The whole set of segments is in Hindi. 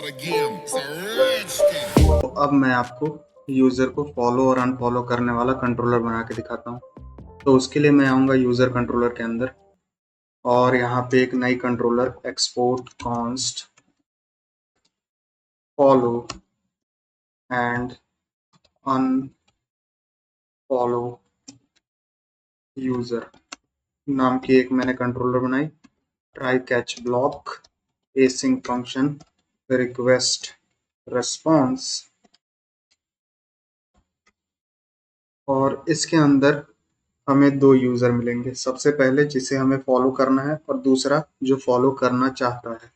तो अब मैं आपको यूज़र को फॉलो और अनफॉलो करने वाला कंट्रोलर बना के दिखाता हूँ। तो उसके लिए मैं आऊँगा यूज़र कंट्रोलर के अंदर और यहाँ पे एक नई controller export const follow and unfollow user नाम की एक मैंने कंट्रोलर बनाई। Try catch block async function request response, और इसके अंदर हमें दो यूज़र मिलेंगे। सबसे पहले जिसे हमें फॉलो करना है और दूसरा जो फॉलो करना चाहता है।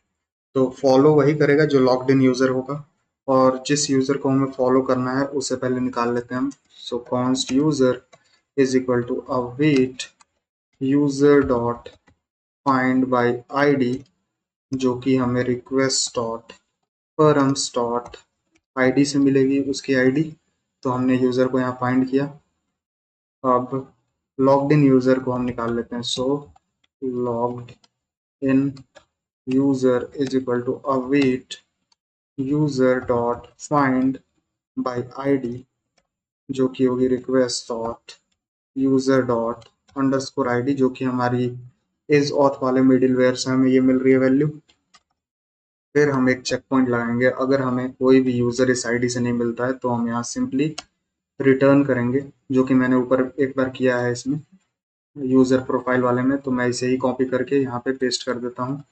तो फॉलो वही करेगा जो लॉग्ड इन यूज़र होगा, और जिस यूज़र को हमें फॉलो करना है उसे पहले निकाल लेते हैं हम। So const user is equal to await user dot find by ID, जो कि हमें request dot params dot ID से मिलेगी उसकी आईडी। तो हमने यूज़र को यहाँ फाइंड किया। अब लॉग्ड इन यूज़र को हम निकाल लेते हैं। So logged in user is equal to await user dot find by ID, जो कि होगी request dot user dot underscore ID, जो कि हमारी इज ऑथ वाले मिडिलवेयर से हमें ये मिल रही है वैल्यू। फिर हम एक चेक पॉइंट लगाएंगे। अगर हमें कोई भी यूज़र इस आईडी से नहीं मिलता है तो हम यहाँ सिंपली रिटर्न करेंगे, जो कि मैंने ऊपर एक बार किया है इसमें यूज़र प्रोफाइल वाले में। तो मैं इसे ही कॉपी करके यहाँ पे पेस्ट कर देता हूँ,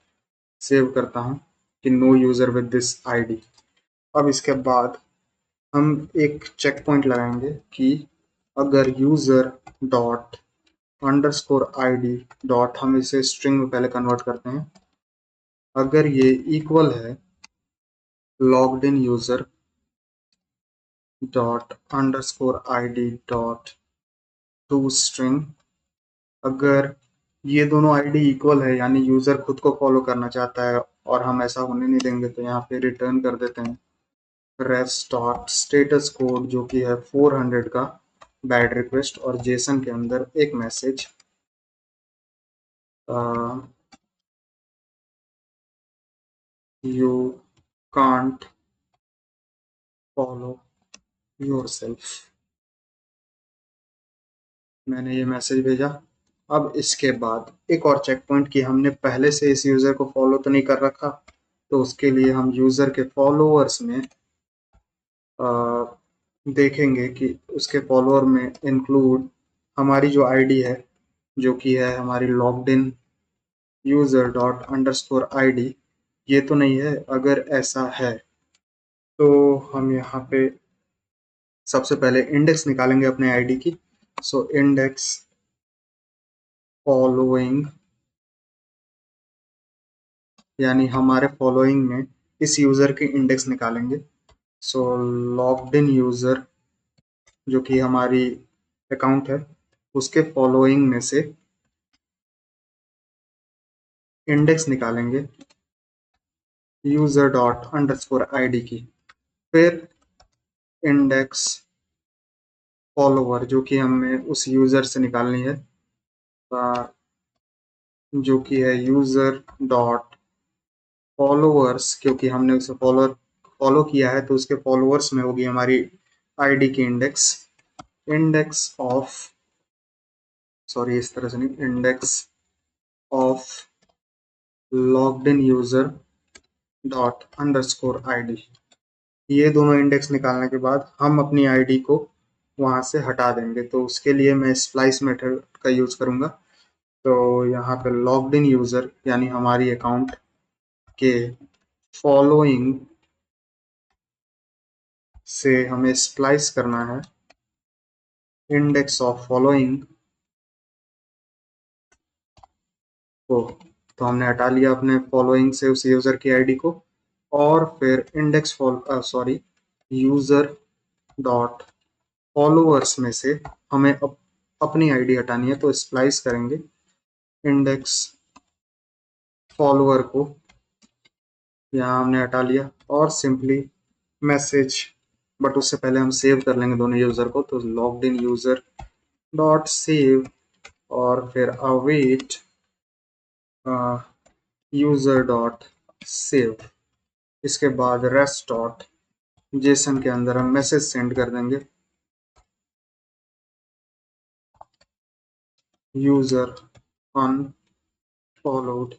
सेव करता हूँ कि no user with this ID. अब इसके बाद हम एक चेक पॉइंट लगाएंगे कि अगर user dot underscore ID dot, हम इसे स्ट्रिंग में पहले कन्वर्ट करते हैं, अगर ये इक्वल है logged in user dot underscore ID dot to string, अगर ये दोनों आईडी इक्वल है यानी यूज़र खुद को फॉलो करना चाहता है और हम ऐसा होने नहीं देंगे, तो यहाँ पे रिटर्न कर देते हैं रेस्ट डॉट स्टेटस कोड, जो कि है 400 का बैड रिक्वेस्ट, और जेसन के अंदर एक message you can't follow yourself. मैंने ये मैसेज भेजा। अब इसके बाद एक और चेक पॉइंट कि हमने पहले से इस यूज़र को फॉलो तो नहीं कर रखा, तो उसके लिए हम यूज़र के फॉलोअर्स में देखेंगे कि उसके फॉलोअर में इंक्लूड हमारी जो आईडी है, जो कि है हमारी logged in user dot underscore ID, ये तो नहीं है। अगर ऐसा है तो हम यहाँ पे सबसे पहले इंडेक्स निकालेंगे अपने आईडी की। सो इंडेक्स फॉलोइंग, यानी हमारे फॉलोइंग में इस यूज़र की इंडेक्स निकालेंगे। सो लॉग्ड इन यूज़र, जो कि हमारी अकाउंट है, उसके फॉलोइंग में से इंडेक्स निकालेंगे यूज़र डॉट अंडरस्कोर आईडी की। फिर इंडेक्स फॉलोवर, जो कि हमें उस यूज़र से निकालनी है, जो कि है यूज़र डॉट फॉलोअर्स, क्योंकि हमने उसे फॉलो किया है तो उसके फॉलोअर्स में होगी हमारी आईडी की इंडेक्स। इंडेक्स ऑफ, सॉरी इस तरह से नहीं, index of logged in user dot underscore ID. ये दोनों इंडेक्स निकालने के बाद हम अपनी आईडी को वहाँ से हटा देंगे। तो उसके लिए मैं स्प्लाइस मेथड का यूज़ करूँगा। तो यहाँ पे लॉग्ड इन यूज़र यानी हमारी अकाउंट के फॉलोइंग से हमें स्प्लाइस करना है इंडेक्स ऑफ फॉलोइंग को। तो हमने हटा लिया अपने फॉलोइंग से उस यूज़र की आईडी को, और फिर index sorry user dot followers में से हमें अपनी आईडी हटानी है। तो स्प्लाइस करेंगे इंडेक्स फॉलोअर को, यहाँ हमने हटा लिया, और सिंपली मैसेज, बट उससे पहले हम सेव कर लेंगे दोनों यूज़र को। तो logged in user dot save, और फिर अवेट यूज़र डॉट सेव। इसके बाद रेस्ट डॉट जेसन के अंदर हम मैसेज सेंड कर देंगे, यूजर अनफॉलोड।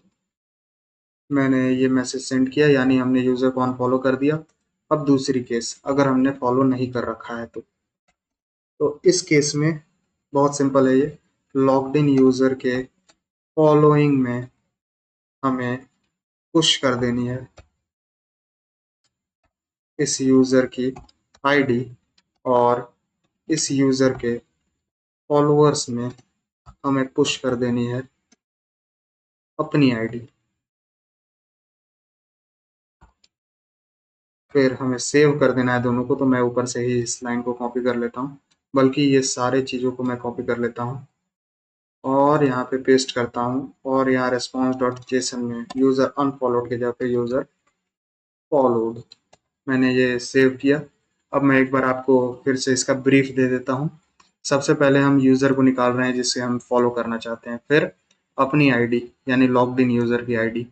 मैंने ये मैसेज सेंड किया, यानी हमने यूजर को अनफॉलो कर दिया। अब दूसरी केस, अगर हमने फॉलो नहीं कर रखा है तो इस केस में बहुत सिंपल है ये। लॉग्ड इन यूजर के फॉलोइंग में हमें पुश कर देनी है इस यूजर की आईडी, और इस यूजर के फॉलोअर्स में हमें पुश कर देनी है अपनी आईडी। फिर हमें सेव कर देना है दोनों को। तो मैं ऊपर से ही इस लाइन को कॉपी कर लेता हूँ, बल्कि ये सारे चीज़ों को मैं कॉपी कर लेता हूँ और यहाँ पे पेस्ट करता हूँ। और यहाँ रेस्पॉन्स डॉट जेसन में यूज़र अनफॉलोड के जगह पे यूज़र फॉलोड मैंने ये सेव किया। अब मैं एक बार आपको फिर से इसका ब्रीफ दे देता हूँ। सबसे पहले हम यूज़र को निकाल रहे हैं जिससे हम फॉलो करना चाहते हैं, फिर अपनी आईडी यानी लॉग्ड इन यूज़र की आईडी।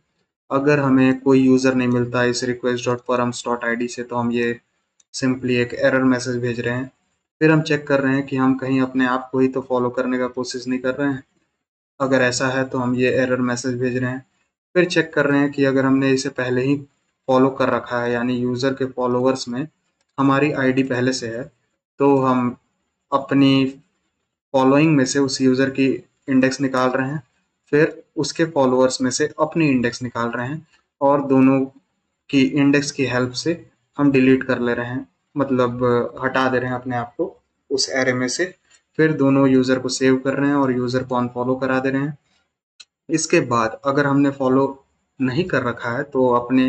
अगर हमें कोई यूज़र नहीं मिलता इस request dot params dot I D से, तो हम ये सिंपली एक एरर मैसेज भेज रहे हैं। फिर हम चेक कर रहे हैं कि हम कहीं अपने आप को ही तो फॉलो करने का कोशिश नहीं कर रहे हैं। अगर ऐसा है तो हम ये एरर मैसेज भेज रहे हैं। फिर चेक कर रहे हैं कि अगर हमने इसे पहले ही फॉलो कर रखा है, यानी यूज़र के फॉलोअर्स में हमारी आईडी पहले से है, तो हम अपनी फॉलोइंग में से उस यूज़र की इंडेक्स निकाल रहे हैं, फिर उसके फॉलोअर्स में से अपनी इंडेक्स निकाल रहे हैं, और दोनों की इंडेक्स की हेल्प से हम डिलीट कर ले रहे हैं, मतलब हटा दे रहे हैं अपने आप को उस एरे में से। फिर दोनों यूज़र को सेव कर रहे हैं और यूज़र को अनफॉलो करा दे रहे हैं। इसके बाद अगर हमने फॉलो नहीं कर रखा है तो अपने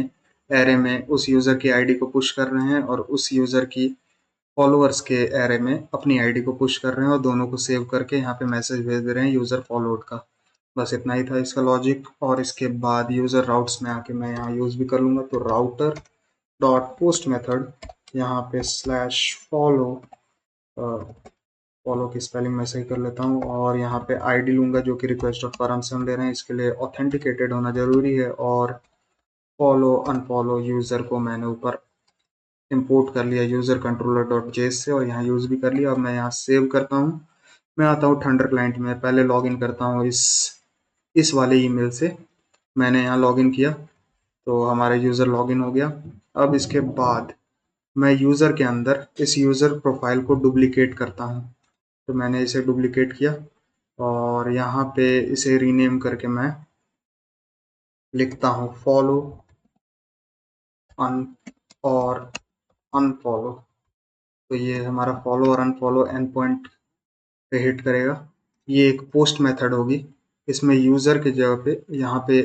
एरे में उस यूज़र की आईडी को पुश कर रहे हैं और उस यूज़र की फॉलोअर्स के एरे में अपनी आईडी को पुश कर रहे हैं, और दोनों को सेव करके यहाँ पे मैसेज भेज दे रहे हैं यूज़र फॉलोड का। बस इतना ही था इसका लॉजिक। और इसके बाद यूज़र राउट्स में आके मैं यहाँ यूज़ भी कर लूँगा। तो राउटर डॉट पोस्ट मेथड, यहाँ पे स्लैश फॉलो, फॉलो की स्पेलिंग मैं सही कर लेता हूँ, और यहाँ पे आईडी लूँगा जो कि रिक्वेस्ट डॉट परम से हम ले रहे हैं। इसके लिए ऑथेंटिकेटेड होना जरूरी है, और फॉलो अनफॉलो यूज़र को मैंने ऊपर इंपोर्ट कर लिया यूज़र कंट्रोलर डॉट जेस से, और यहाँ यूज़ भी कर लिया। अब मैं यहाँ सेव करता हूँ। मैं आता हूँ थंडर क्लाइंट में, पहले लॉग इन करता हूँ इस वाले ईमेल से। मैंने यहाँ लॉग इन किया तो हमारा यूज़र लॉग इन हो गया। अब इसके बाद मैं यूज़र के अंदर इस यूज़र प्रोफाइल को डुप्लीकेट करता हूँ। तो मैंने इसे डुप्लीकेट किया और यहाँ पे इसे रीनेम करके मैं लिखता हूँ फॉलो अन और अनफॉलो। तो ये हमारा फॉलो और अनफॉलो एंड पॉइंट पे हिट करेगा। ये एक पोस्ट मेथड होगी, इसमें यूज़र की जगह पे यहाँ पे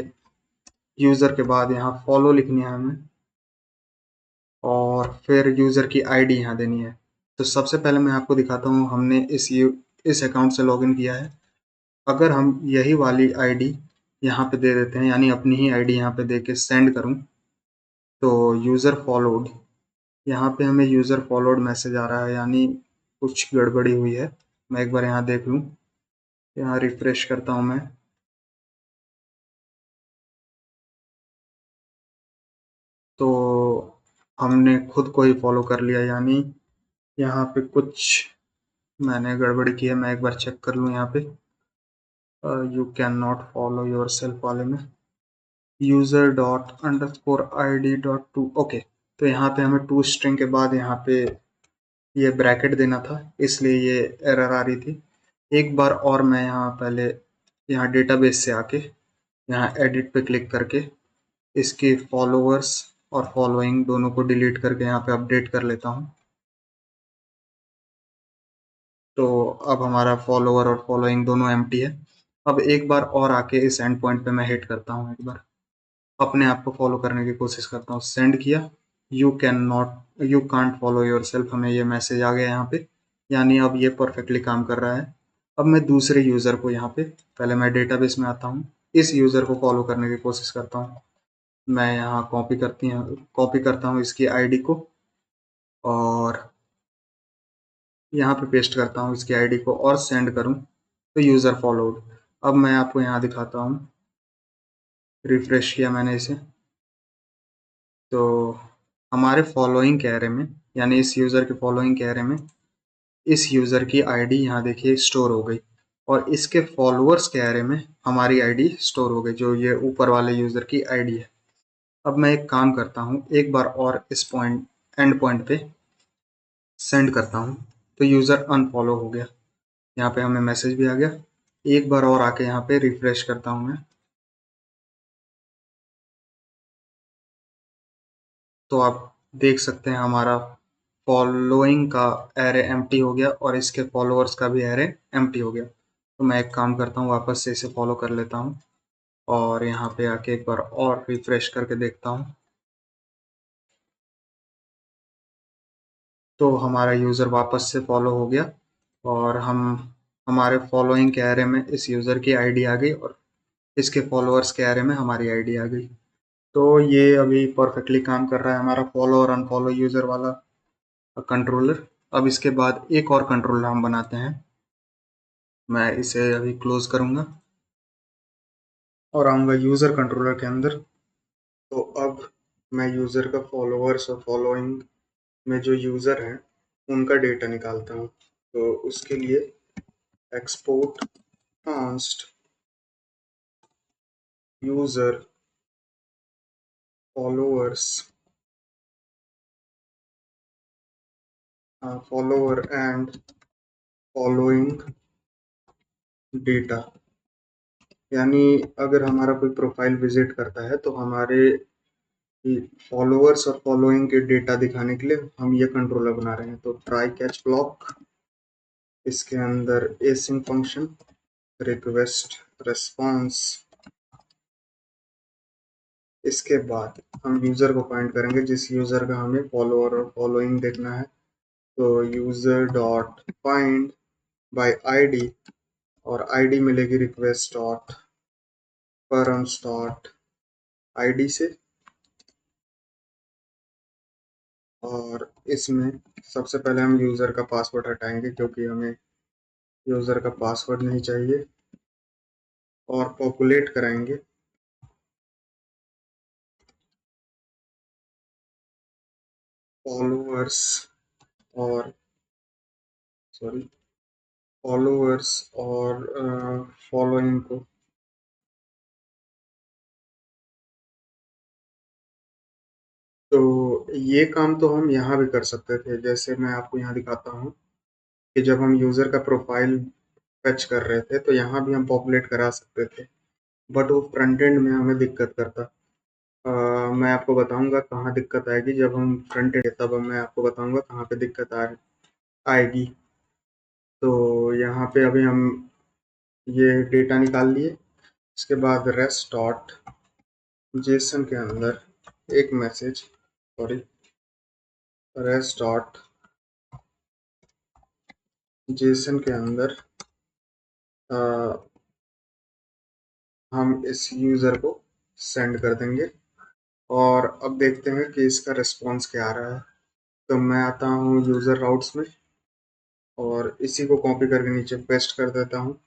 यूज़र के बाद यहाँ फॉलो लिखनी है हमें, और फिर यूज़र की आईडी यहाँ देनी है। तो सबसे पहले मैं आपको दिखाता हूँ, हमने इस अकाउंट से लॉगिन किया है। अगर हम यही वाली आईडी यहाँ पे दे देते हैं, यानी अपनी ही आईडी यहाँ पे दे के सेंड करूँ, तो यूज़र फॉलोड, यहाँ पे हमें यूज़र फॉलोड मैसेज आ रहा है, यानी कुछ गड़बड़ी हुई है। मैं एक बार यहाँ देख लूँ, यहाँ रिफ्रेश करता हूँ मैं। तो हमने खुद को ही फॉलो कर लिया, यानी यहाँ पे कुछ मैंने गड़बड़ी की है। मैं एक बार चेक कर लूँ यहाँ पे, you can not follow your self वाले में user dot underscore I D dot to, okay. तो यहाँ पे हमें टू स्ट्रिंग के बाद यहाँ पे ये ब्रैकेट देना था, इसलिए ये एरर आ रही थी। एक बार और मैं यहाँ पहले यहाँ डेटाबेस से आके यहाँ एडिट पे क्लिक करके इसके फॉलोअर्स और फॉलोइंग दोनों को डिलीट करके यहाँ पे अपडेट कर लेता हूँ। तो अब हमारा फॉलोअर और फॉलोइंग दोनों एम्प्टी है। अब एक बार और आके इस एंड पॉइंट पे मैं हिट करता हूँ, एक बार अपने आप को फॉलो करने की कोशिश करता हूँ। सेंड किया, you can't follow your self, हमें ये मैसेज आ गया यहाँ पे, यानी अब ये परफेक्टली काम कर रहा है। अब मैं दूसरे यूज़र को यहाँ पे, पहले मैं डेटाबेस में आता हूँ, इस यूज़र को फॉलो करने की कोशिश करता हूँ। मैं यहाँ कॉपी करता हूँ इसकी आईडी को, और यहाँ पे पेस्ट करता हूँ इसकी आईडी को, और सेंड करूँ तो यूज़र फॉलोड। अब मैं आपको यहाँ दिखाता हूँ, रिफ्रेश किया मैंने इसे, तो हमारे फॉलोइंग के एरे में, यानी इस यूज़र के फॉलोइंग के एरे में, इस यूज़र की आईडी यहाँ देखिए स्टोर हो गई, और इसके फॉलोअर्स के एरे में हमारी आईडी स्टोर हो गई, जो ये ऊपर वाले यूज़र की आईडी है। अब मैं एक काम करता हूँ, एक बार और इस पॉइंट एंड पॉइंट पे सेंड करता हूँ, तो यूज़र अनफॉलो हो गया। यहाँ पे हमें मैसेज भी आ गया। एक बार और आके यहाँ पे रिफ्रेश करता हूँ मैं, तो आप देख सकते हैं हमारा फॉलोइंग का एरे एम्प्टी हो गया और इसके फॉलोअर्स का भी एरे एम्प्टी हो गया। तो मैं एक काम करता हूँ, वापस से इसे फॉलो कर लेता हूँ और यहाँ पे आके एक बार और रिफ्रेश करके देखता हूँ, तो हमारा यूज़र वापस से फॉलो हो गया और हम हमारे फॉलोइंग के एरे में इस यूज़र की आईडी आ गई और इसके फॉलोअर्स के एरे में हमारी आईडी आ गई। तो ये अभी परफेक्टली काम कर रहा है हमारा फॉलो और अनफॉलो यूज़र वाला कंट्रोलर। अब इसके बाद एक और कंट्रोलर हम बनाते हैं। मैं इसे अभी क्लोज करूंगा और आऊँगा यूज़र कंट्रोलर के अंदर। तो अब मैं यूज़र का फॉलोअर्स और फॉलोइंग में जो यूज़र हैं उनका डेटा निकालता हूँ। तो उसके लिए export const user followers follower and following data, यानी अगर हमारा कोई प्रोफाइल विजिट करता है तो हमारे फॉलोअर्स और फॉलोइंग के डेटा दिखाने के लिए हम ये कंट्रोलर बना रहे हैं। तो ट्राई कैच ब्लॉक, इसके अंदर एसिंक फंक्शन, रिक्वेस्ट रिस्पॉन्स, इसके बाद हम यूज़र को पॉइंट करेंगे जिस यूज़र का हमें फॉलोअर और फॉलोइंग देखना है। तो user dot find by ID, और आईडी मिलेगी request dot params dot ID से। और इसमें सबसे पहले हम यूज़र का पासवर्ड हटाएंगे क्योंकि हमें यूज़र का पासवर्ड नहीं चाहिए, और पॉपुलेट कराएंगे फॉलोअर्स और सॉरी फॉलोअर्स और फॉलोइंग को। तो ये काम तो हम यहाँ भी कर सकते थे, जैसे मैं आपको यहाँ दिखाता हूँ कि जब हम यूज़र का प्रोफाइल फेच कर रहे थे तो यहाँ भी हम पॉपुलेट करा सकते थे, बट वो फ्रंट एंड में हमें दिक्कत करता। मैं आपको बताऊंगा कहाँ दिक्कत आएगी, जब हम फ्रंट एंड तब मैं आपको बताऊंगा कहाँ पे दिक्कत आएगी। तो यहाँ पे अभी हम ये डेटा निकाल लिए। इसके बाद रेस्ट डॉट जेसन के अंदर एक message, sorry rest dot JSON के अंदर हम इस यूज़र को सेंड कर देंगे और अब देखते हैं कि इसका रिस्पॉन्स क्या आ रहा है। तो मैं आता हूँ यूज़र राउट्स में और इसी को कॉपी करके नीचे पेस्ट कर देता हूँ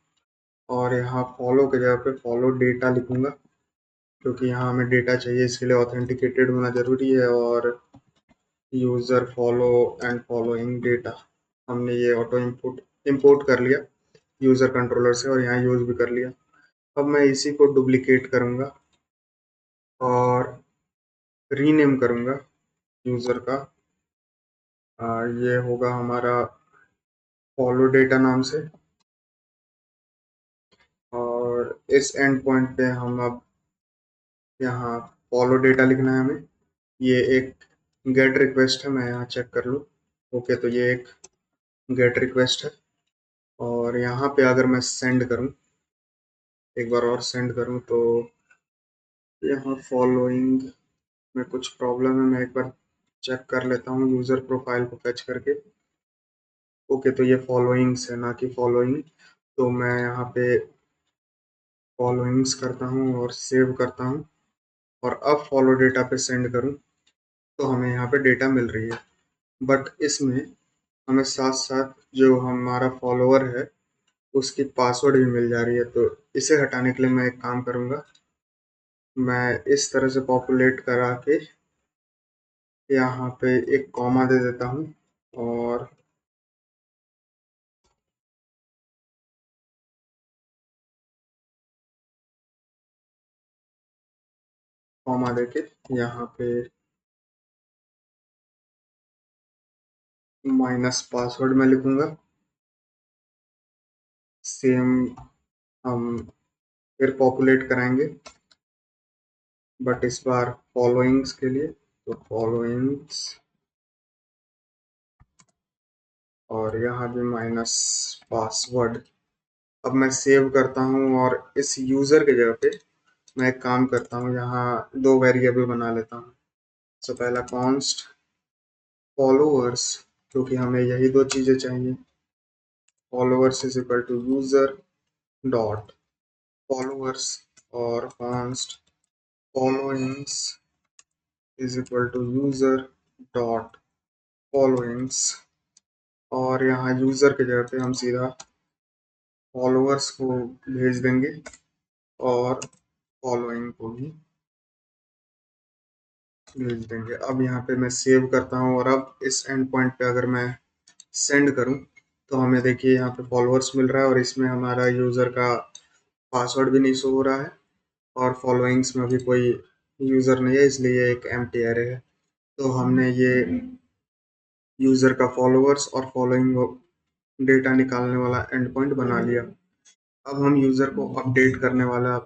और यहाँ फॉलो की जगह पे फॉलो डेटा लिखूंगा, क्योंकि यहाँ हमें डेटा चाहिए, इसके लिए ऑथेंटिकेटेड होना ज़रूरी है। और user follow and following data हमने ये ऑटो इंपोर्ट कर लिया यूज़र कंट्रोलर से और यहाँ यूज़ भी कर लिया। अब मैं इसी को डुप्लीकेट करूँगा और रीनेम करूँगा यूज़र का। ये होगा हमारा फॉलो डेटा नाम से, और इस एंड पॉइंट पे हम अब यहाँ फॉलो डेटा लिखना है हमें। ये एक गेट रिक्वेस्ट है, मैं यहाँ चेक कर लूँ। ओके, तो ये एक गेट रिक्वेस्ट है और यहाँ पे अगर मैं सेंड करूँ, एक बार और सेंड करूँ, तो यहाँ फॉलोइंग में कुछ प्रॉब्लम है। मैं एक बार चेक कर लेता हूँ यूज़र प्रोफाइल को फैच करके। ओके, तो ये फॉलोइंग्स है ना कि फॉलोइंग। तो मैं यहाँ पे फॉलोइंग्स करता हूँ और सेव करता हूँ और अब फॉलो डेटा पे सेंड करूँ तो हमें यहाँ पे डेटा मिल रही है। बट इसमें हमें साथ साथ जो हमारा फॉलोअर है उसकी पासवर्ड भी मिल जा रही है। तो इसे हटाने के लिए मैं एक काम करूँगा, मैं इस तरह से पॉपुलेट करा के यहाँ पे एक कॉमा दे देता हूँ और कॉमा देके यहाँ पे माइनस पासवर्ड मैं लिखूंगा। सेम हम फिर पॉपुलेट कराएंगे बट इस बार फॉलोइंग्स के लिए, तो फॉलोइंग्स और यहाँ भी माइनस पासवर्ड। अब मैं सेव करता हूँ और इस यूजर की जगह पे मैं एक काम करता हूँ, यहाँ दो वेरिएबल बना लेता हूँ। तो पहला कॉन्स्ट फॉलोअर्स, क्योंकि हमें यही दो चीजें चाहिए। Followers is equal to user dot followers और const followings is equal to user dot followings. और यहाँ यूजर की जगह पे हम सीधा फॉलोअर्स को भेज देंगे और फॉलोइंग को भी भेज देंगे। अब यहाँ पे मैं सेव करता हूँ और अब इस एंड पॉइंट पे अगर मैं सेंड करूँ तो हमें देखिए यहाँ पे फॉलोअर्स मिल रहा है और इसमें हमारा यूज़र का पासवर्ड भी नहीं शो हो रहा है और फॉलोइंग्स में भी कोई यूज़र नहीं है, इसलिए एक एम्प्टी एरे है। तो हमने ये यूज़र का फॉलोअर्स और फॉलोइंग डेटा निकालने वाला एंड पॉइंट बना लिया। अब हम यूज़र को अपडेट करने वाला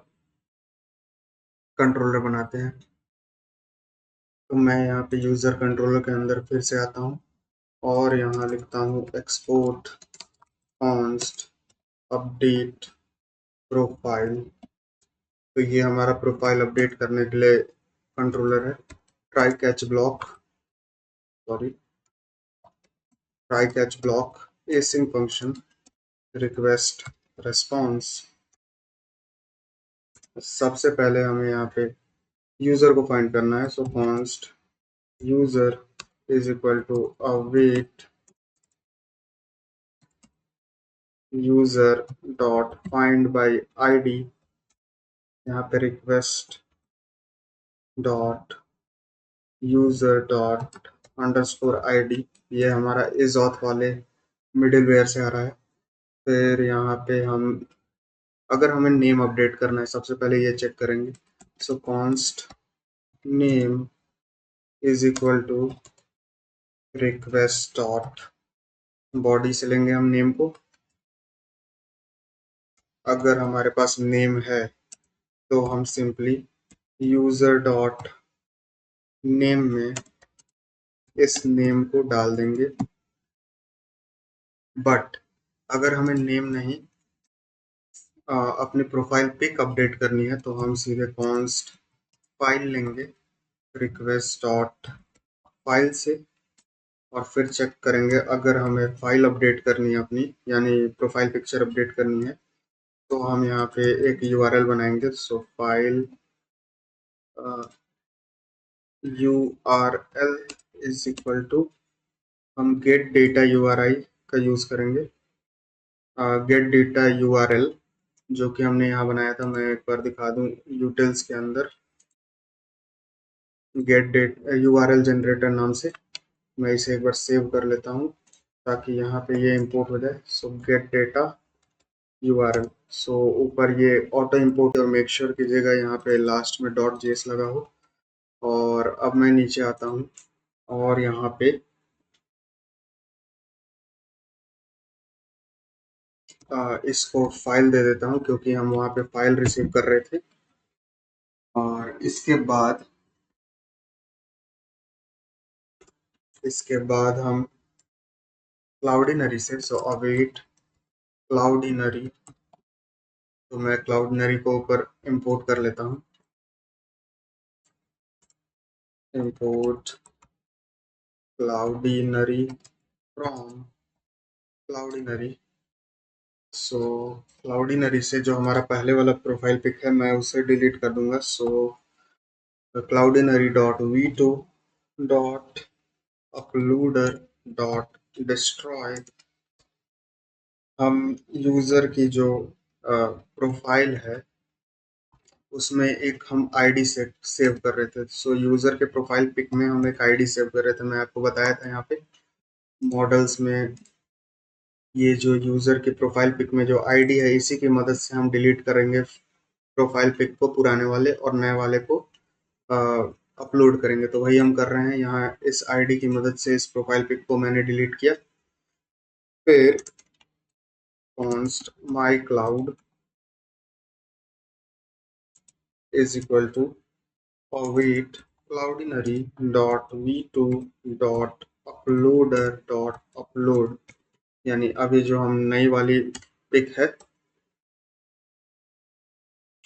कंट्रोलर बनाते हैं। तो मैं यहाँ पे यूज़र कंट्रोलर के अंदर फिर से आता हूँ और यहाँ लिखता हूँ एक्सपोर्ट कॉन्स्ट अपडेट प्रोफाइल। तो ये हमारा प्रोफाइल अपडेट करने के लिए कंट्रोलर है। Try catch block, sorry, try catch block async function request response. सबसे पहले हमें यहाँ पे यूजर को फाइंड करना है। So const user is equal to await user dot find by ID. यहाँ पे request dot user dot underscore ID, ये हमारा इज ऑथ वाले मिडिल वेयर से आ रहा है। फिर यहाँ पे हम अगर हमें नेम अपडेट करना है सबसे पहले ये चेक करेंगे। So const name is equal to request dot body से लेंगे हम नेम को। अगर हमारे पास नेम है तो हम सिंपली यूजर डॉट नेम में इस नेम को डाल देंगे। बट अगर हमें नेम नहीं अपनी प्रोफाइल पिक अपडेट करनी है तो हम सीधे कॉन्स्ट फाइल लेंगे रिक्वेस्ट डॉट फाइल से और फिर चेक करेंगे अगर हमें फाइल अपडेट करनी है अपनी, यानी प्रोफाइल पिक्चर अपडेट करनी है, तो हम यहाँ पे एक यूआरएल बनाएंगे। So file URL is equal to, हम गेट डेटा यूआरआई का यूज करेंगे। गेट डेटा यूआरएल जो कि हमने यहाँ बनाया था, मैं एक बार दिखा दूँ यूटिल्स के अंदर गेट डेट यूआरएल जनरेटर नाम से। मैं इसे एक बार सेव कर लेता हूँ ताकि यहाँ पे ये इंपोर्ट हो जाए। सो गेट डेटा यूआरएल, सो ऊपर ये ऑटो इंपोर्ट और मेक श्योर कीजिएगा यहाँ पे लास्ट में डॉट जेएस लगा हो। और अब मैं नीचे आता हूँ और यहाँ पे इसको फाइल दे देता हूँ क्योंकि हम वहाँ पे फाइल रिसीव कर रहे थे। और इसके बाद हम क्लाउडिनरी से, सो अवेट क्लाउडिनरी, तो मैं क्लाउडिनरी को ऊपर इंपोर्ट कर लेता हूँ। Import क्लाउडिनरी from क्लाउडिनरी। सो क्लाउडिनरी से जो हमारा पहले वाला प्रोफाइल पिक है मैं उसे डिलीट कर दूंगा। So Cloudinary dot v two dot uploader dot destroy, हम यूजर की जो प्रोफाइल है उसमें एक हम आईडी सेव कर रहे थे। सो यूजर के प्रोफाइल पिक में हम एक आईडी सेव कर रहे थे। मैं आपको बताया था यहाँ पे मॉडल्स में ये जो यूजर के प्रोफाइल पिक में जो आईडी है, इसी की मदद से हम डिलीट करेंगे प्रोफाइल पिक को, पुराने वाले, और नए वाले को अपलोड करेंगे। तो वही हम कर रहे हैं यहाँ। इस आईडी की मदद से इस प्रोफाइल पिक को मैंने डिलीट किया। फिर const my cloud is equal to await cloudinary dot v2 dot uploader dot upload, यानी अभी जो हम नई वाली पिक है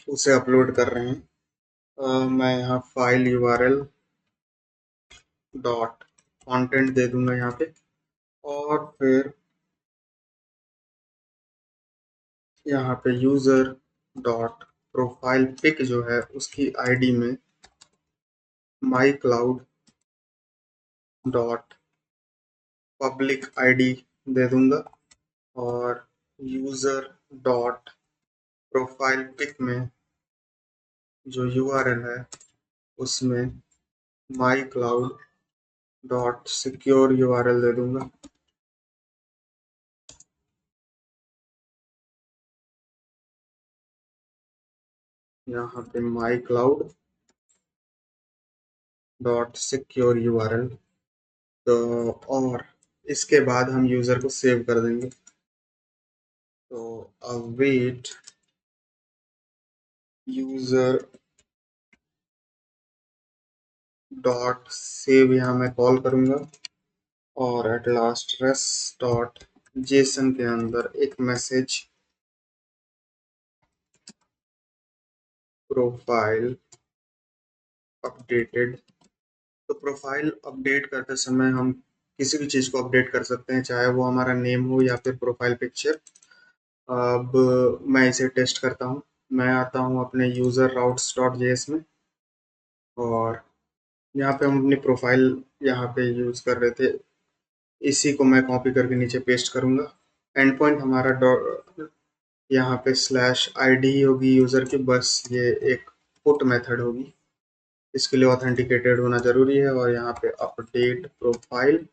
उसे अपलोड कर रहे हैं। मैं यहाँ फाइल यूआरएल डॉट कंटेंट दे दूंगा यहाँ पे, और फिर यहाँ पे यूजर डॉट प्रोफाइल पिक जो है उसकी आईडी में माई क्लाउड डॉट पब्लिक आईडी दे दूंगा, और यूजर डॉट प्रोफाइल पिक में जो यूआरएल है उसमें माई क्लाउड डॉट सिक्योर यूआरएल दे दूंगा। यहाँ पे माई क्लाउड डॉट सिक्योर यूआरएल। तो और इसके बाद हम यूजर को सेव कर देंगे। तो अवेट यूजर डॉट सेव यहाँ मैं कॉल करूंगा, और at last res dot JSON के अंदर एक मैसेज प्रोफाइल अपडेटेड। तो प्रोफाइल अपडेट करते समय हम किसी भी चीज़ को अपडेट कर सकते हैं, चाहे वो हमारा नेम हो या फिर प्रोफाइल पिक्चर। अब मैं इसे टेस्ट करता हूँ। मैं आता हूँ अपने यूज़र राउट्स डॉट जेएस में, और यहाँ पे हम अपनी प्रोफाइल यहाँ पे यूज़ कर रहे थे, इसी को मैं कॉपी करके नीचे पेस्ट करूँगा। एंड पॉइंट हमारा यहाँ पे स्लैश आईडी होगी यूज़र की, बस ये एक पुट मेथड होगी। इसके लिए ऑथेंटिकेटेड होना ज़रूरी है। और यहाँ पे अपडेट प्रोफाइल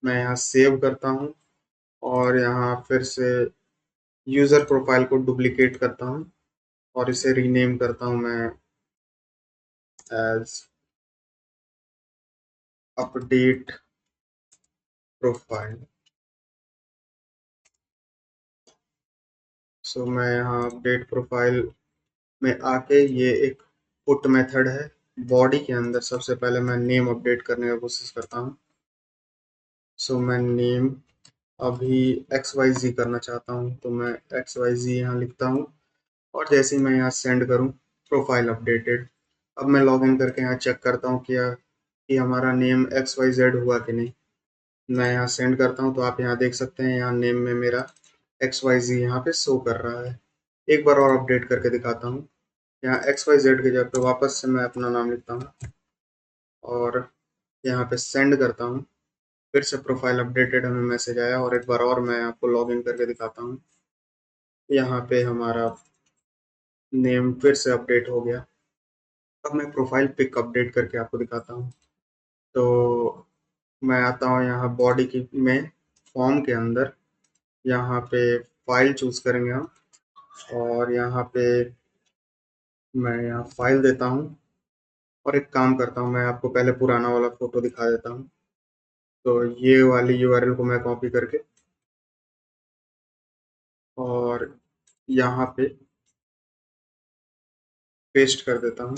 मैं यहाँ सेव करता हूँ, और यहाँ फिर से यूज़र प्रोफाइल को डुप्लीकेट करता हूँ और इसे रीनेम करता हूँ मैं एज अपडेट प्रोफाइल। सो मैं यहाँ अपडेट प्रोफाइल में आके, ये एक पुट मेथड है, बॉडी के अंदर सबसे पहले मैं नेम अपडेट करने की कोशिश करता हूँ। सो मैं नेम अभी एक्स वाई जी करना चाहता हूँ, तो मैं एक्स वाई जी यहाँ लिखता हूँ, और जैसे ही मैं यहाँ सेंड करूँ प्रोफाइल अपडेटेड। अब मैं लॉग इन करके यहाँ चेक करता हूँ कि हमारा नेम एक्स वाई जेड हुआ कि नहीं। मैं यहाँ सेंड करता हूँ, तो आप यहाँ देख सकते हैं यहाँ नेम में मेरा एक्स वाई जी यहाँ पे शो कर रहा है। एक बार और अपडेट करके दिखाता हूँ। यहाँ एक्स वाई जेड की जगह पे वापस से मैं अपना नाम लिखता हूँ, और यहाँ पे सेंड करता हूँ। फिर से प्रोफाइल अपडेटेड हमें मैसेज आया, और एक बार और मैं आपको लॉग इन करके दिखाता हूँ। यहाँ पे हमारा नेम फिर से अपडेट हो गया। अब मैं प्रोफाइल पिक अपडेट करके आपको दिखाता हूँ। तो मैं आता हूँ यहाँ बॉडी की में, फॉर्म के अंदर, यहाँ पे फाइल चूज करेंगे हम, और यहाँ पे मैं यहाँ फाइल देता हूँ, और एक काम करता हूँ, मैं आपको पहले पुराना वाला फोटो दिखा देता हूँ। तो ये वाली यूआरएल को मैं कॉपी करके और यहाँ पे पेस्ट कर देता हूँ।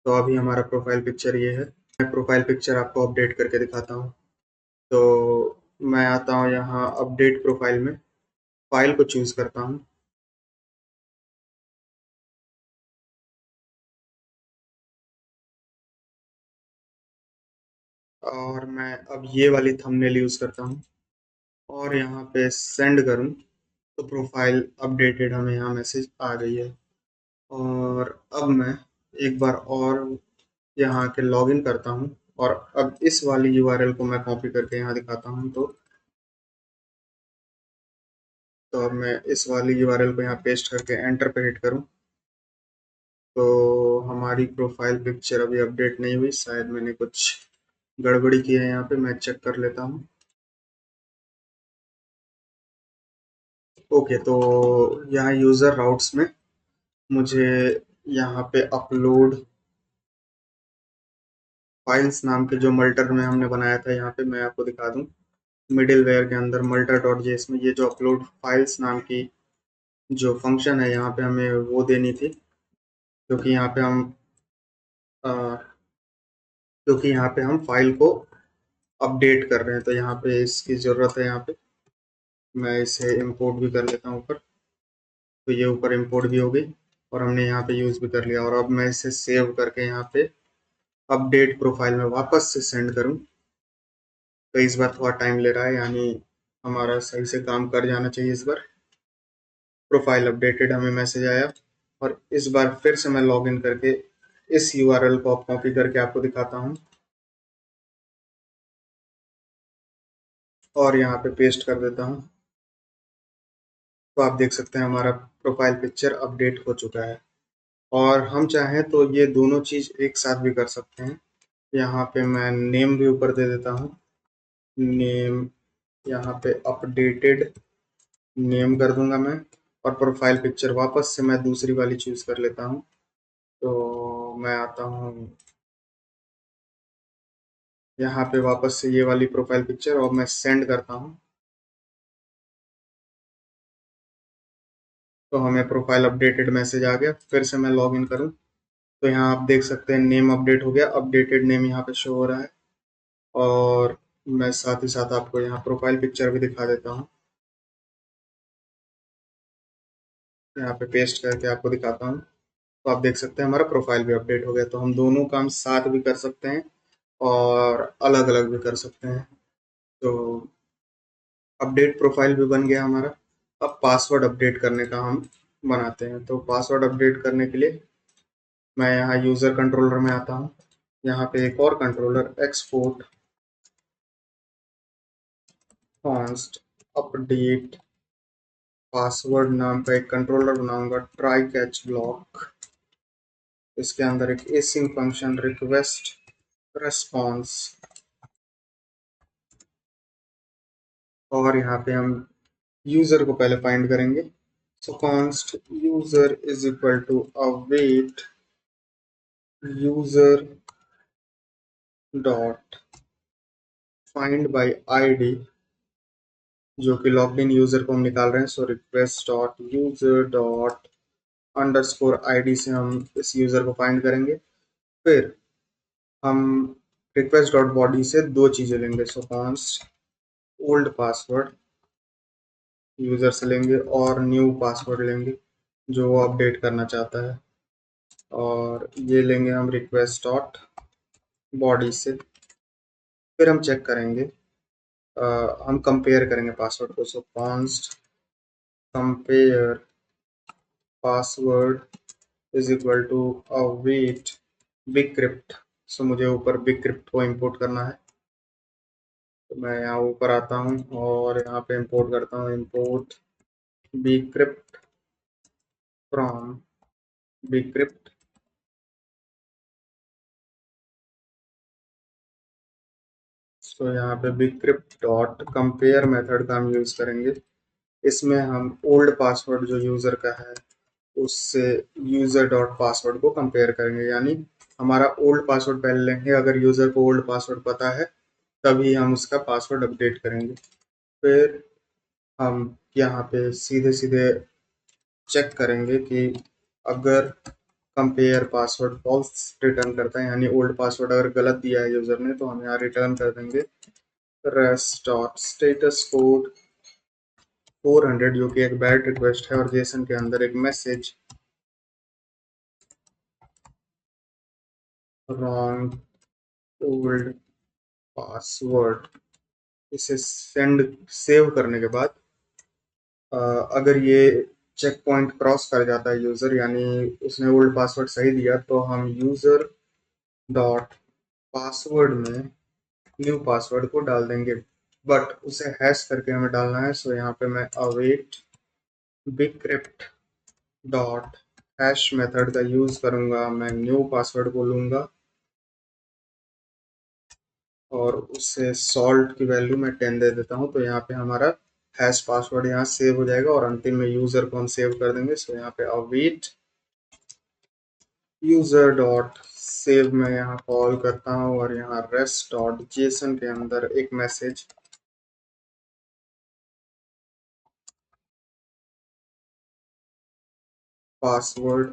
तो अभी हमारा प्रोफाइल पिक्चर ये है। मैं प्रोफाइल पिक्चर आपको अपडेट करके दिखाता हूँ। तो मैं आता हूँ यहाँ अपडेट प्रोफाइल में, फाइल को चूज करता हूँ, और मैं अब ये वाली थंबनेल यूज करता हूँ, और यहाँ पे सेंड करूँ तो प्रोफाइल अपडेटेड हमें यहाँ मैसेज आ गई है। और अब मैं एक बार और यहाँ के लॉगिन करता हूँ, और अब इस वाली यूआरएल को मैं कॉपी करके यहाँ दिखाता हूँ। तो अब मैं इस वाली यूआरएल को यहाँ पेस्ट करके एंटर पे हिट करूँ, तो हमारी प्रोफाइल पिक्चर अभी अपडेट नहीं हुई, शायद मैंने कुछ गड़बड़ी की है यहाँ पे, मैं चेक कर लेता हूँ। ओके, तो यहाँ यूज़र राउट्स में मुझे यहाँ पे अपलोड फाइल्स नाम के जो मल्टर में हमने बनाया था, यहाँ पे मैं आपको दिखा दूँ, मिडिलवेयर के अंदर मल्टर डॉट जेएस में ये जो अपलोड फाइल्स नाम की जो फंक्शन है, यहाँ पे हमें वो देनी थी, क्योंकि यहाँ पे हम अ, क्योंकि यहाँ पे हम फाइल को अपडेट कर रहे हैं, तो यहाँ पे इसकी ज़रूरत है। यहाँ पे मैं इसे इंपोर्ट भी कर लेता हूँ ऊपर, तो ये ऊपर इंपोर्ट भी हो गई और हमने यहाँ पे यूज़ भी कर लिया। और अब मैं इसे सेव करके यहाँ पे अपडेट प्रोफाइल में वापस से सेंड करूँ, तो इस बार थोड़ा टाइम ले रहा है, यानी हमारा सही से काम कर जाना चाहिए इस बार। प्रोफाइल अपडेटेड हमें मैसेज आया, और इस बार फिर से मैं लॉगिन करके इस यूआरएल को कॉपी करके आपको दिखाता हूँ और यहाँ पे पेस्ट कर देता हूँ। तो आप देख सकते हैं हमारा प्रोफाइल पिक्चर अपडेट हो चुका है। और हम चाहें तो ये दोनों चीज़ एक साथ भी कर सकते हैं। यहाँ पे मैं नेम भी ऊपर दे देता हूँ, नेम यहाँ पे अपडेटेड नेम कर दूंगा मैं, और प्रोफाइल पिक्चर वापस से मैं दूसरी वाली चूज कर लेता हूँ। तो मैं आता हूँ यहाँ पे वापस से ये वाली प्रोफाइल पिक्चर, और मैं सेंड करता हूँ, तो हमें प्रोफाइल अपडेटेड मैसेज आ गया। फिर से मैं लॉग इन करूँ, तो यहाँ आप देख सकते हैं नेम अपडेट हो गया, अपडेटेड नेम यहाँ पे शो हो रहा है। और मैं साथ ही साथ आपको यहाँ प्रोफाइल पिक्चर भी दिखा देता हूँ, यहाँ पे पेस्ट करके आपको दिखाता हूँ। तो आप देख सकते हैं हमारा प्रोफाइल भी अपडेट हो गया। तो हम दोनों काम साथ भी कर सकते हैं और अलग अलग भी कर सकते हैं। तो अपडेट प्रोफाइल भी बन गया हमारा। अब पासवर्ड अपडेट करने का हम बनाते हैं। तो पासवर्ड अपडेट करने के लिए मैं यहाँ यूज़र कंट्रोलर में आता हूँ, यहाँ पे एक और controller export const update password नाम का एक कंट्रोलर बनाऊंगा, ट्राई कैच ब्लॉक। इसके अंदर एक एसिंग फंक्शन रिक्वेस्ट रेस्पॉन्स, और यहाँ पे हम यूजर को पहले फाइंड करेंगे। So const user is equal to await user dot find by ID, जो कि लॉग्ड इन यूजर को हम निकाल रहे हैं। So request dot user dot underscore ID से हम इस यूजर को फाइंड करेंगे। फिर हम रिक्वेस्ट डॉट बॉडी से दो चीजें लेंगे। सो कॉन्स्ट ओल्ड पासवर्ड यूजर से लेंगे और न्यू पासवर्ड लेंगे जो वो अपडेट करना चाहता है, और ये लेंगे हम रिक्वेस्ट डॉट बॉडी से। फिर हम चेक करेंगे, हम कंपेयर करेंगे पासवर्ड को। So const compare password is equal to await bcrypt. So मुझे ऊपर बिग क्रिप्ट को इंपोर्ट करना है, तो मैं यहाँ ऊपर आता हूँ और यहाँ पे इंपोर्ट करता हूँ, import big crypt from big crypt. तो यहाँ पे big crypt dot compare method का हम यूज करेंगे। इसमें हम ओल्ड पासवर्ड जो यूजर का है उससे यूजर डॉट पासवर्ड को कंपेयर करेंगे, यानी हमारा ओल्ड पासवर्ड पहले लेंगे। अगर यूजर को ओल्ड पासवर्ड पता है तभी हम उसका पासवर्ड अपडेट करेंगे। फिर हम यहाँ पे सीधे सीधे चेक करेंगे कि अगर कंपेयर पासवर्ड फॉल्स रिटर्न करता है, यानी ओल्ड पासवर्ड अगर गलत दिया है यूजर ने, तो हम यहाँ रिटर्न कर देंगे रेस्ट डॉट स्टेटस कोड 400, जो कि एक बैड रिक्वेस्ट है, और जेसन के अंदर एक मैसेज रॉन्ग ओल्ड पासवर्ड। इसे सेंड सेव करने के बाद अगर ये चेक पॉइंट क्रॉस कर जाता है यूजर, यानी उसने ओल्ड पासवर्ड सही दिया, तो हम यूजर डॉट पासवर्ड में न्यू पासवर्ड को डाल देंगे, बट उसे हैश करके हमें डालना है। सो यहाँ पे मैं await big crypt dot hash method का यूज करूंगा, मैं न्यू पासवर्ड को लूंगा और उससे सॉल्ट की वैल्यू मैं 10 दे देता हूं। तो यहाँ पे हमारा हैश पासवर्ड यहाँ सेव हो जाएगा और अंतिम में यूजर को हम सेव कर देंगे। सो यहाँ पे अवेट यूजर डॉट सेव मैं यहाँ कॉल करता हूँ और यहाँ रेस्ट डॉट जेसन के अंदर एक मैसेज पासवर्ड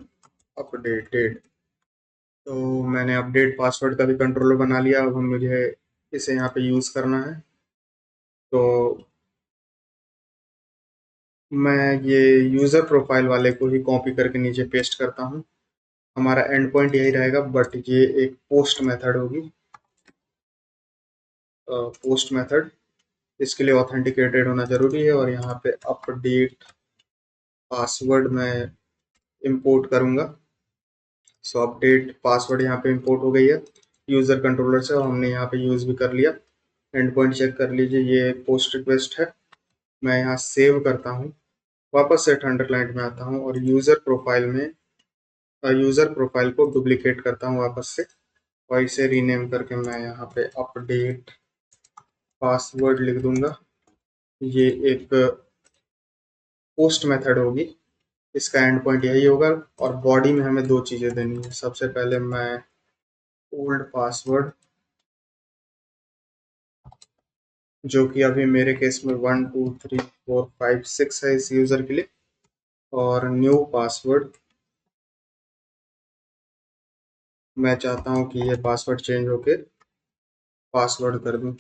अपडेटेड। तो मैंने अपडेट पासवर्ड का भी कंट्रोलर बना लिया। अब हम मुझे इसे यहाँ पे यूज करना है। तो मैं ये यूजर प्रोफाइल वाले को ही कॉपी करके नीचे पेस्ट करता हूँ। हमारा एंड पॉइंट यही रहेगा, बट ये एक पोस्ट मेथड होगी। पोस्ट मेथड, इसके लिए ऑथेंटिकेटेड होना जरूरी है और यहाँ पे अपडेट पासवर्ड मैं इंपोर्ट करूंगा। सो अपडेट पासवर्ड यहाँ पे इंपोर्ट हो गई है यूजर कंट्रोलर से और हमने यहाँ पे यूज भी कर लिया। एंड पॉइंट चेक कर लीजिए, ये पोस्ट रिक्वेस्ट है। मैं यहाँ सेव करता हूँ, वापस से थंडर क्लाइंट में आता हूँ और यूजर प्रोफाइल में यूजर प्रोफाइल को डुप्लीकेट करता हूँ वापस से और इसे रीनेम करके मैं यहाँ पे अपडेट पासवर्ड लिख दूंगा। ये एक पोस्ट मेथड होगी, इसका एंड पॉइंट यही होगा और बॉडी में हमें दो चीजें देनी है। सबसे पहले मैं ओल्ड पासवर्ड, जो कि अभी मेरे केस में 1 2 3 4 5 6 है इस यूजर के लिए, और न्यू पासवर्ड मैं चाहता हूँ कि ये पासवर्ड चेंज होके पासवर्ड कर दूं।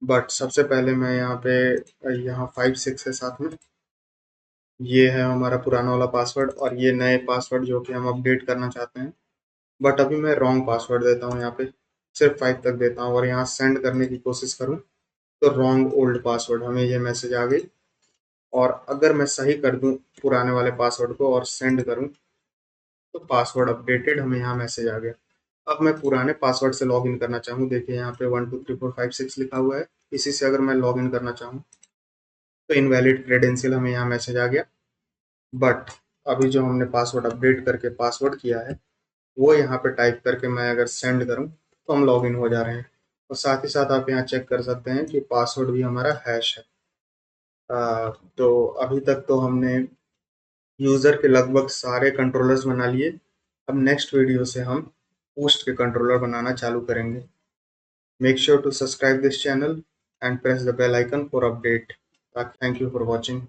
बट सबसे पहले मैं यहाँ पे यहाँ 5 6 है साथ में, ये है हमारा पुराना वाला पासवर्ड और ये नए पासवर्ड जो कि हम अपडेट करना चाहते हैं। बट अभी मैं रॉन्ग पासवर्ड देता हूँ, यहाँ पे सिर्फ 5 तक देता हूँ और यहाँ सेंड करने की कोशिश करूँ तो रॉन्ग ओल्ड पासवर्ड, हमें ये मैसेज आ गई। और अगर मैं सही कर दूं पुराने वाले पासवर्ड को और सेंड करूं तो पासवर्ड अपडेटेड, हमें यहाँ मैसेज आ गया। अब मैं पुराने पासवर्ड से लॉगिन करना चाहूँ, देखिए यहाँ पे 1 2 3 4 5 6 लिखा हुआ है, इसी से अगर मैं लॉगिन करना चाहूँ तो इनवैलिड क्रेडेंशियल, हमें यहाँ मैसेज आ गया। बट अभी जो हमने पासवर्ड अपडेट करके पासवर्ड किया है वो यहाँ पे टाइप करके मैं अगर सेंड करूँ तो हम लॉगिन हो जा रहे हैं। और साथ ही साथ आप यहाँ चेक कर सकते हैं कि पासवर्ड भी हमारा हैश है। तो अभी तक तो हमने यूजर के लगभग सारे कंट्रोलर्स बना लिए। अब नेक्स्ट वीडियो से हम पोस्ट के कंट्रोलर बनाना चालू करेंगे। Make sure to subscribe this channel and press the bell icon for update. Thank you for watching.